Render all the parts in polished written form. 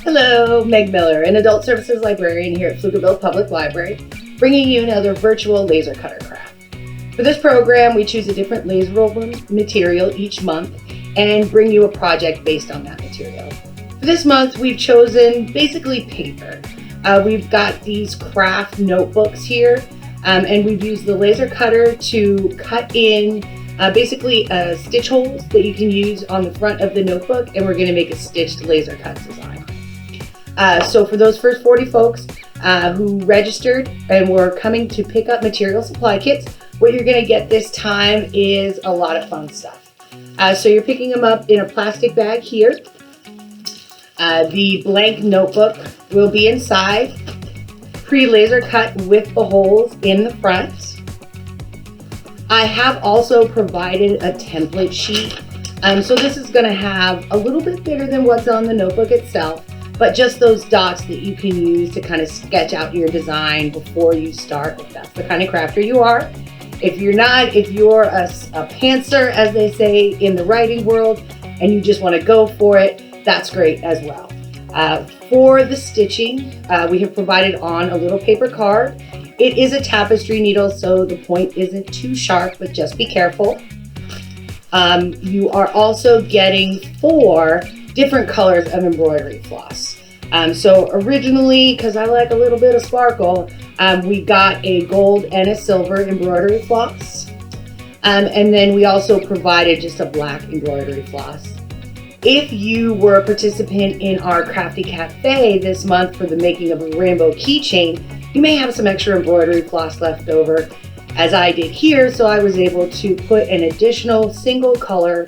Hello, Meg Miller, an Adult Services Librarian here at Pflugerville Public Library, bringing you another virtual laser cutter craft. For this program, we choose a different laser roll material each month and bring you a project based on that material. For this month, we've chosen basically paper. We've got these craft notebooks here, and we've used the laser cutter to cut in basically stitch holes that you can use on the front of the notebook, and we're going to make a stitched laser cut design. So for those first 40 folks who registered and were coming to pick up material supply kits, what you're going to get this time is a lot of fun stuff. So you're picking them up in a plastic bag here. The blank notebook will be inside, pre-laser cut with the holes in the front. I have also provided a template sheet. So this is going to have a little bit bigger than what's on the notebook itself, but just those dots that you can use to kind of sketch out your design before you start, if that's the kind of crafter you are. If you're not, if you're a pantser, as they say in the writing world, and you just want to go for it, that's great as well. For the stitching, we have provided on a little paper card. It is a tapestry needle, so the point isn't too sharp, but just be careful. You are also getting 4 different colors of embroidery floss. So originally, because I like a little bit of sparkle, we got a gold and a silver embroidery floss. And then we also provided just a black embroidery floss. If you were a participant in our Crafty Cafe this month for the making of a rainbow keychain, you may have some extra embroidery floss left over, as I did here, so I was able to put an additional single color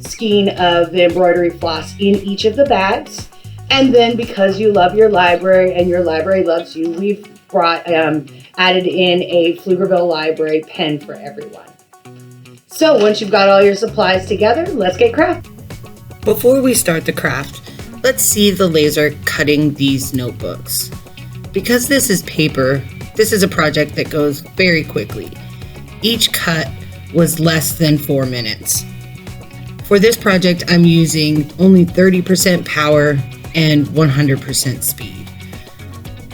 skein of the embroidery floss in each of the bags. And then because you love your library and your library loves you, we've added in a Pflugerville Library pen for everyone. So once you've got all your supplies together, let's get crafting. Before we start the craft, let's see the laser cutting these notebooks. Because this is paper, this is a project that goes very quickly. Each cut was less than 4 minutes. For this project, I'm using only 30% power and 100% speed.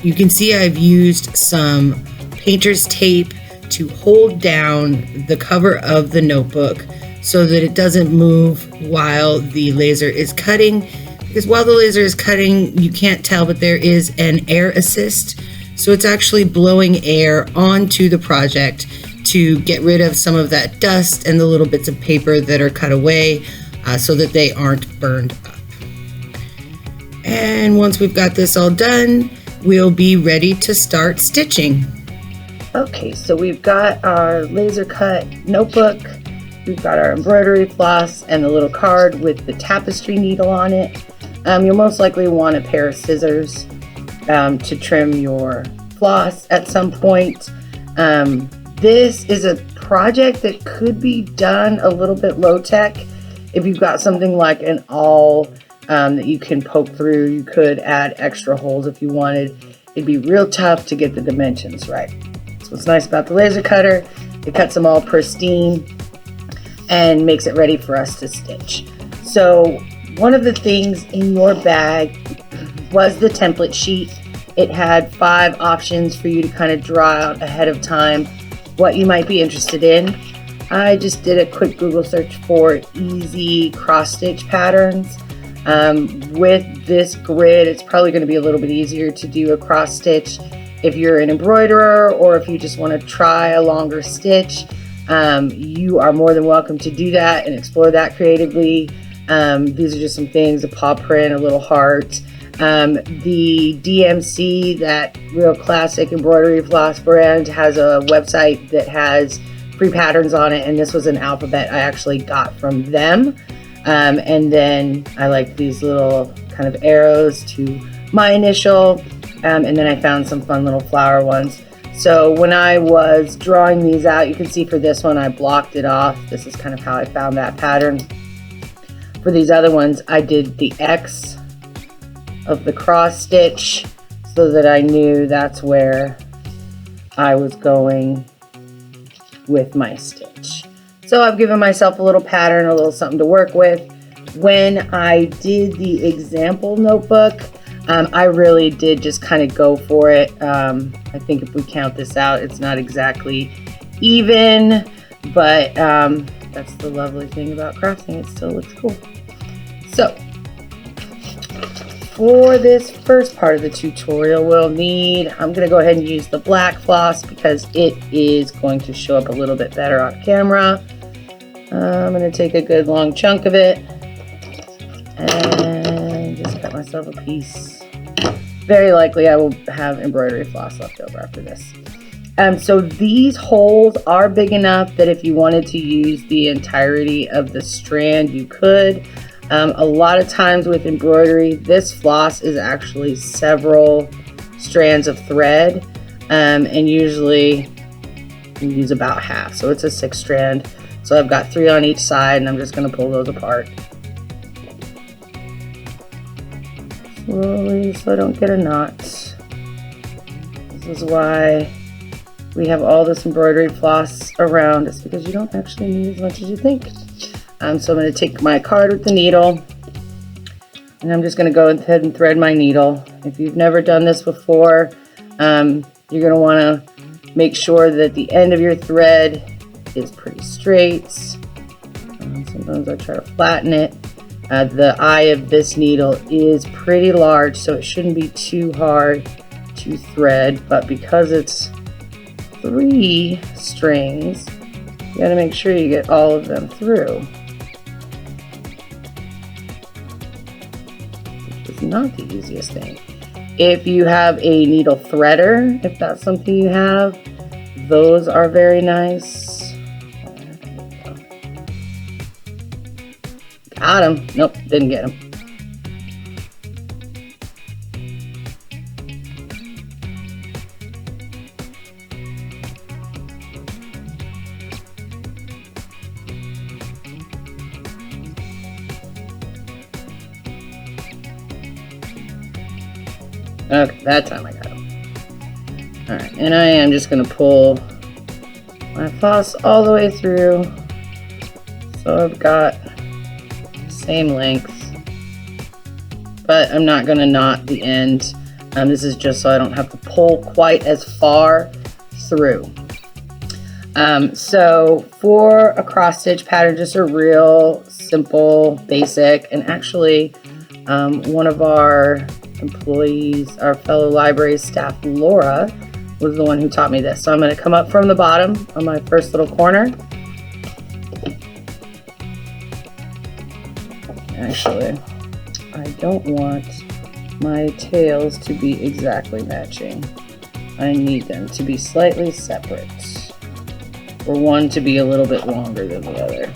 You can see I've used some painter's tape to hold down the cover of the notebook so that it doesn't move while the laser is cutting. Because while the laser is cutting, you can't tell, but there is an air assist. So it's actually blowing air onto the project to get rid of some of that dust and the little bits of paper that are cut away so that they aren't burned up. And once we've got this all done, we'll be ready to start stitching. Okay, so we've got our laser cut notebook, we've got our embroidery floss and the little card with the tapestry needle on it. You'll most likely want a pair of scissors to trim your floss at some point. This is a project that could be done a little bit low tech. If you've got something like an awl that you can poke through, you could add extra holes if you wanted. It'd be real tough to get the dimensions right. So what's nice about the laser cutter, it cuts them all pristine and makes it ready for us to stitch. So one of the things in your bag was the template sheet. It had 5 options for you to kind of draw out ahead of time what you might be interested in. I just did a quick Google search for easy cross stitch patterns. With this grid, it's probably going to be a little bit easier to do a cross stitch if you're an embroiderer, or if you just want to try a longer stitch. You are more than welcome to do that and explore that creatively. These are just some things: a paw print, a little heart. The DMC, that real classic embroidery floss brand, has a website that has free patterns on it, and this was an alphabet I actually got from them. And then I like these little kind of arrows to my initial, and then I found some fun little flower ones. So when I was drawing these out, you can see for this one I blocked it off. This is kind of how I found that pattern. For these other ones, I did the X of the cross stitch so that I knew that's where I was going with my stitch. So I've given myself a little pattern, a little something to work with. When I did the example notebook, I really did just kind of go for it. I think if we count this out, it's not exactly even, but that's the lovely thing about crafting. It still looks cool. So for this first part of the tutorial, I'm going to go ahead and use the black floss because it is going to show up a little bit better on camera. I'm going to take a good long chunk of it and just cut myself a piece. Very likely I will have embroidery floss left over after this. So these holes are big enough that if you wanted to use the entirety of the strand, you could. A lot of times with embroidery, this floss is actually several strands of thread, and usually you use about half. So it's a 6 strand. So I've got 3 on each side, and I'm just going to pull those apart slowly so I don't get a knot. This is why we have all this embroidery floss around. It's because you don't actually need as much as you think. So I'm going to take my card with the needle, and I'm just going to go ahead and thread my needle. If you've never done this before, you're going to want to make sure that the end of your thread is pretty straight. Sometimes I try to flatten it. The eye of this needle is pretty large, so it shouldn't be too hard to thread, but because it's 3 strings, you got to make sure you get all of them through. Which is not the easiest thing. If you have a needle threader, if that's something you have, those are very nice. Got him. Nope, didn't get him. Okay, that time I got him. Alright, and I am just going to pull my floss all the way through. So I've got the same length, but I'm not going to knot the end. This is just so I don't have to pull quite as far through. So for a cross stitch pattern, just a real simple, basic, and actually one of our employees, our fellow library staff, Laura, was the one who taught me this. So I'm going to come up from the bottom on my first little corner. Actually, I don't want my tails to be exactly matching. I need them to be slightly separate, or one to be a little bit longer than the other.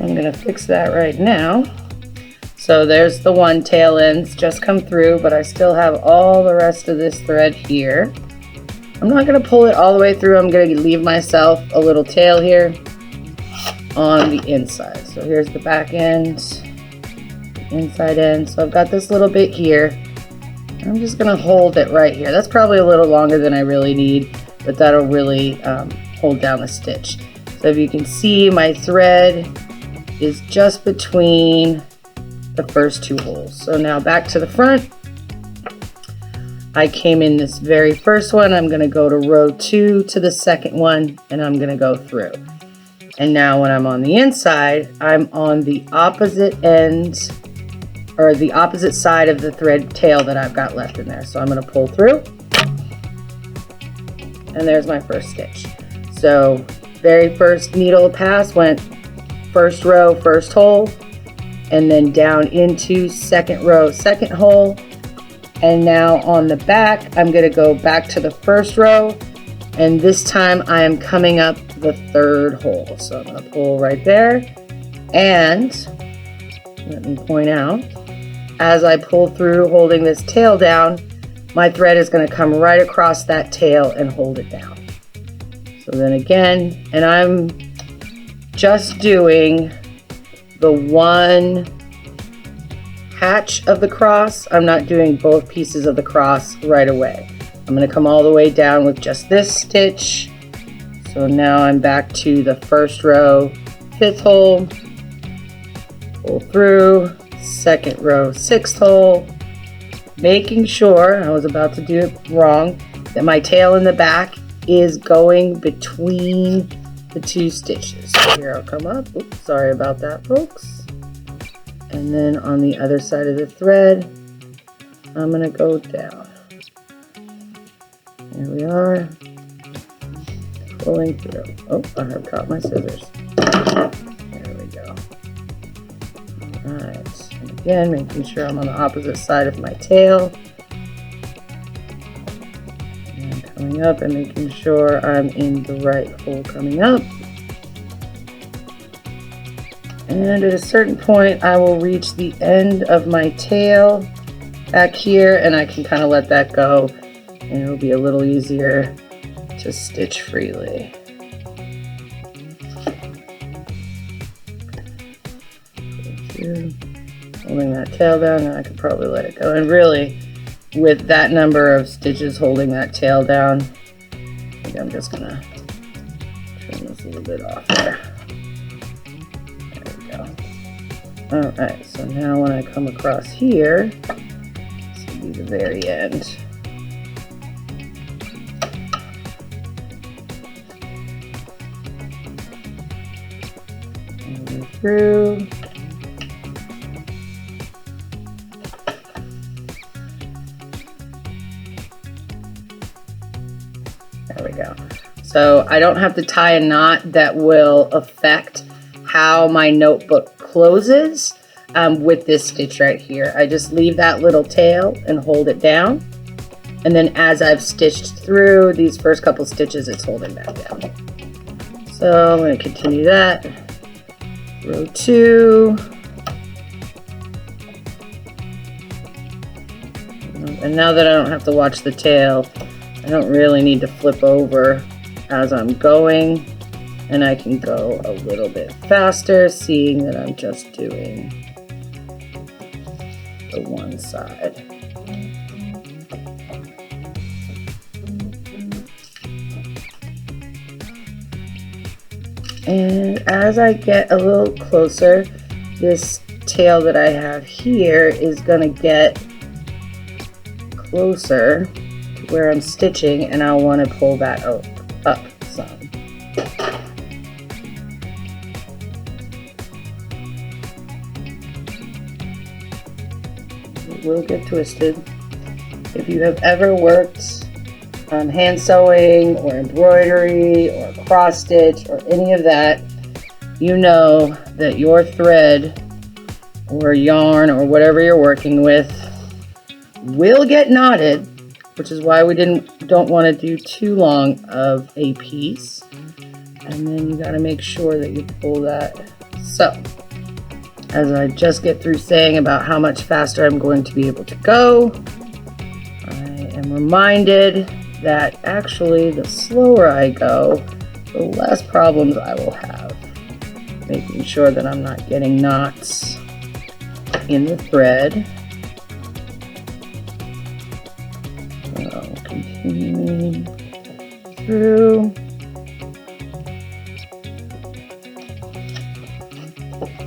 I'm going to fix that right now. So there's the one tail ends just come through, but I still have all the rest of this thread here. I'm not going to pull it all the way through. I'm going to leave myself a little tail here on the inside. So here's the back end, the inside end. So I've got this little bit here. I'm just going to hold it right here. That's probably a little longer than I really need, but that'll really hold down the stitch. So if you can see, my thread is just between the first 2 holes. So now back to the front. I came in this very first one. I'm going to go to row 2 to the second one, and I'm going to go through. And now when I'm on the inside, I'm on the opposite end, or the opposite side of the thread tail that I've got left in there. So I'm going to pull through, and there's my first stitch. So very first needle pass went first row, first hole, and then down into second row, second hole. And now on the back, I'm going to go back to the first row, and this time I am coming up the third hole. So I'm going to pull right there, and let me point out, as I pull through holding this tail down, my thread is going to come right across that tail and hold it down. So then again, and I'm just doing the one hatch of the cross. I'm not doing both pieces of the cross right away. I'm going to come all the way down with just this stitch. So now I'm back to the first row, 5th hole, pull through, 2nd row, 6th hole, making sure, I was about to do it wrong, that my tail in the back is going between the 2 stitches. So here I'll come up, oops, sorry about that folks. And then on the other side of the thread, I'm going to go down. Here we are. Pulling through. Oh, I have caught my scissors. There we go. Alright, and again, making sure I'm on the opposite side of my tail. And coming up and making sure I'm in the right hole coming up. And at a certain point, I will reach the end of my tail back here, and I can kind of let that go, and it'll be a little easier to stitch freely. Holding that tail down, and I could probably let it go. And really, with that number of stitches holding that tail down, I think I'm just gonna trim this a little bit off there. There we go. Alright, so now when I come across here, this will be the very end. Through. There we go. So I don't have to tie a knot that will affect how my notebook closes with this stitch right here. I just leave that little tail and hold it down. And then as I've stitched through these first couple stitches, it's holding back down. So I'm going to continue that. Row 2, and now that I don't have to watch the tail, I don't really need to flip over as I'm going, and I can go a little bit faster, seeing that I'm just doing the one side. And as I get a little closer, this tail that I have here is going to get closer to where I'm stitching, and I want to pull that up some. It will get twisted. If you have ever worked hand sewing or embroidery or cross stitch or any of that, you know that your thread or yarn or whatever you're working with will get knotted, which is why we don't want to do too long of a piece. And then you got to make sure that you pull that. So as I just get through saying about how much faster I'm going to be able to go, I am reminded that actually the slower I go, the less problems I will have. Making sure that I'm not getting knots in the thread. So continuing through.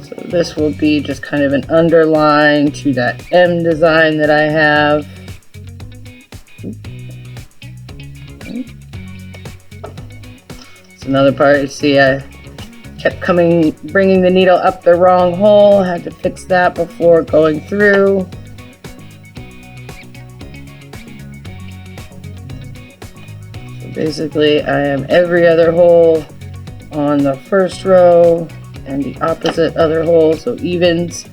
So this will be just kind of an underline to that M design that I have. Another part, you see I kept bringing the needle up the wrong hole. I had to fix that before going through. So basically I am every other hole on the first row and the opposite other hole, so evens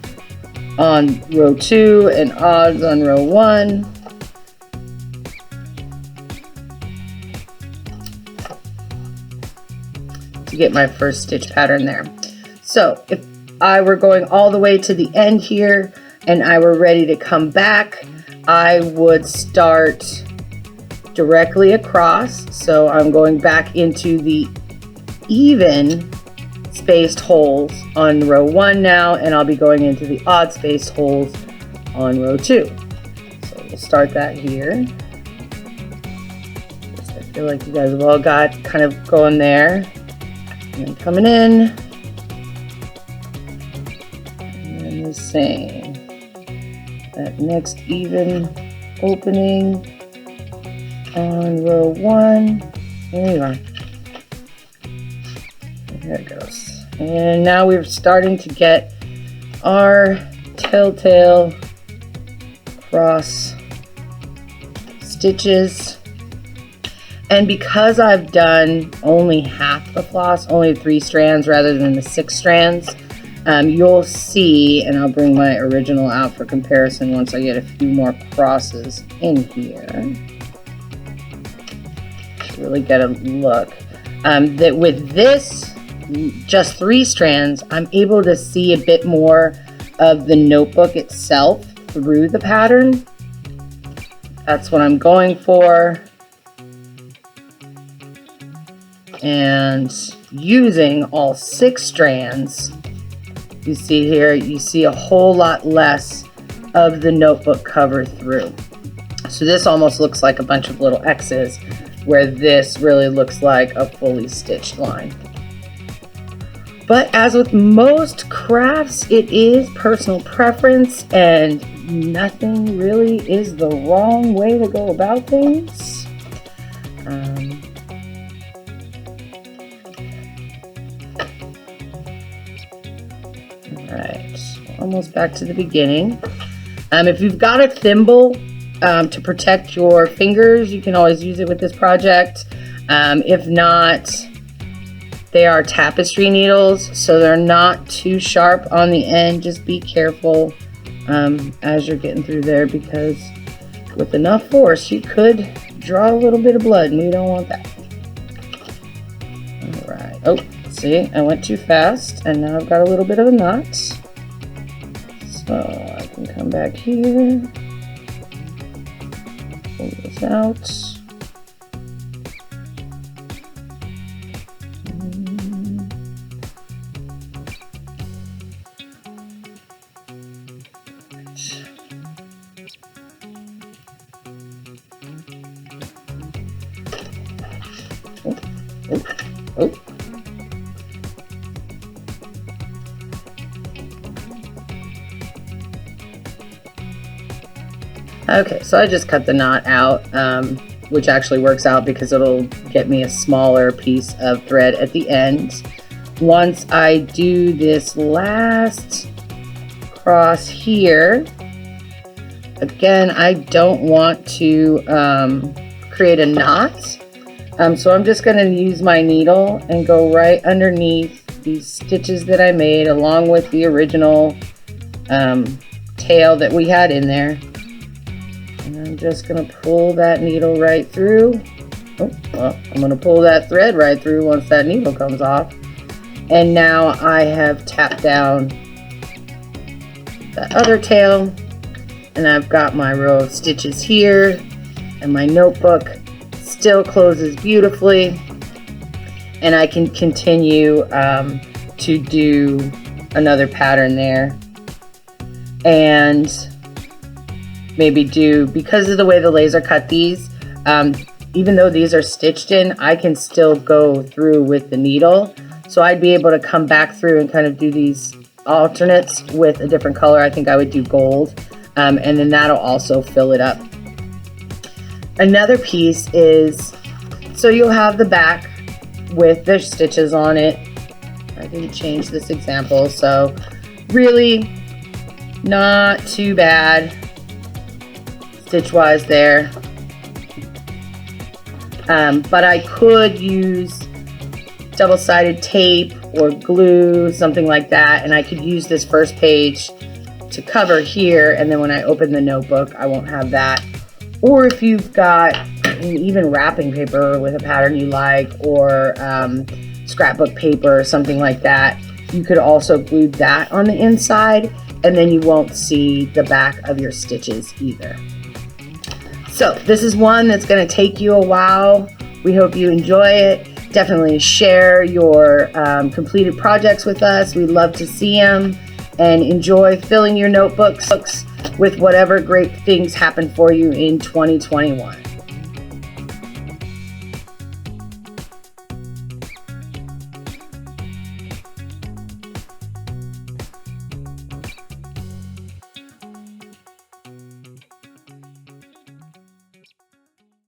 on row 2 and odds on row 1. To get my first stitch pattern there. So if I were going all the way to the end here and I were ready to come back, I would start directly across. So I'm going back into the even spaced holes on row 1 now, and I'll be going into the odd spaced holes on row 2. So we'll start that here. feel like you guys have all got kind of going there. And then coming in. And then the same. That next even opening on row 1. There you are. There it goes. And now we're starting to get our telltale cross stitches. And because I've done only half the floss, only 3 strands rather than the 6 strands, you'll see, and I'll bring my original out for comparison once I get a few more crosses in here to really get a look, that with this just 3 strands, I'm able to see a bit more of the notebook itself through the pattern. That's what I'm going for. And using all 6 strands, you see here, you see a whole lot less of the notebook cover through. So this almost looks like a bunch of little X's, where this really looks like a fully stitched line. But as with most crafts, it is personal preference, and nothing really is the wrong way to go about things. Alright, almost back to the beginning. If you've got a thimble to protect your fingers, you can always use it with this project. If not, they are tapestry needles, so they're not too sharp on the end. Just be careful as you're getting through there, because with enough force you could draw a little bit of blood, and we don't want that. Alright, oh, see, I went too fast, and now I've got a little bit of a knot. So I can come back here, pull this out. Oh. Okay, so I just cut the knot out, which actually works out because it'll get me a smaller piece of thread at the end. Once I do this last cross here, again, I don't want to create a knot. So I'm just going to use my needle and go right underneath these stitches that I made, along with the original tail that we had in there. And I'm just going to pull that needle right through. Oh, well, I'm going to pull that thread right through once that needle comes off. And now I have tapped down the other tail, and I've got my row of stitches here, and my notebook still closes beautifully, and I can continue to do another pattern there, and maybe do, because of the way the laser cut these, even though these are stitched in, I can still go through with the needle, so I'd be able to come back through and kind of do these alternates with a different color. I think I would do gold, and then that'll also fill it up. Another piece is, so you'll have the back with the stitches on it. I didn't change this example, so really not too bad stitch wise there. But I could use double-sided tape or glue, something like that, and I could use this first page to cover here, and then when I open the notebook I won't have that. Or if you've got even wrapping paper with a pattern you like, or scrapbook paper or something like that, you could also glue that on the inside, and then you won't see the back of your stitches either. So this is one that's going to take you a while. We hope you enjoy it. Definitely share your completed projects with us. We'd love to see them, and enjoy filling your notebooks with whatever great things happen for you in 2021.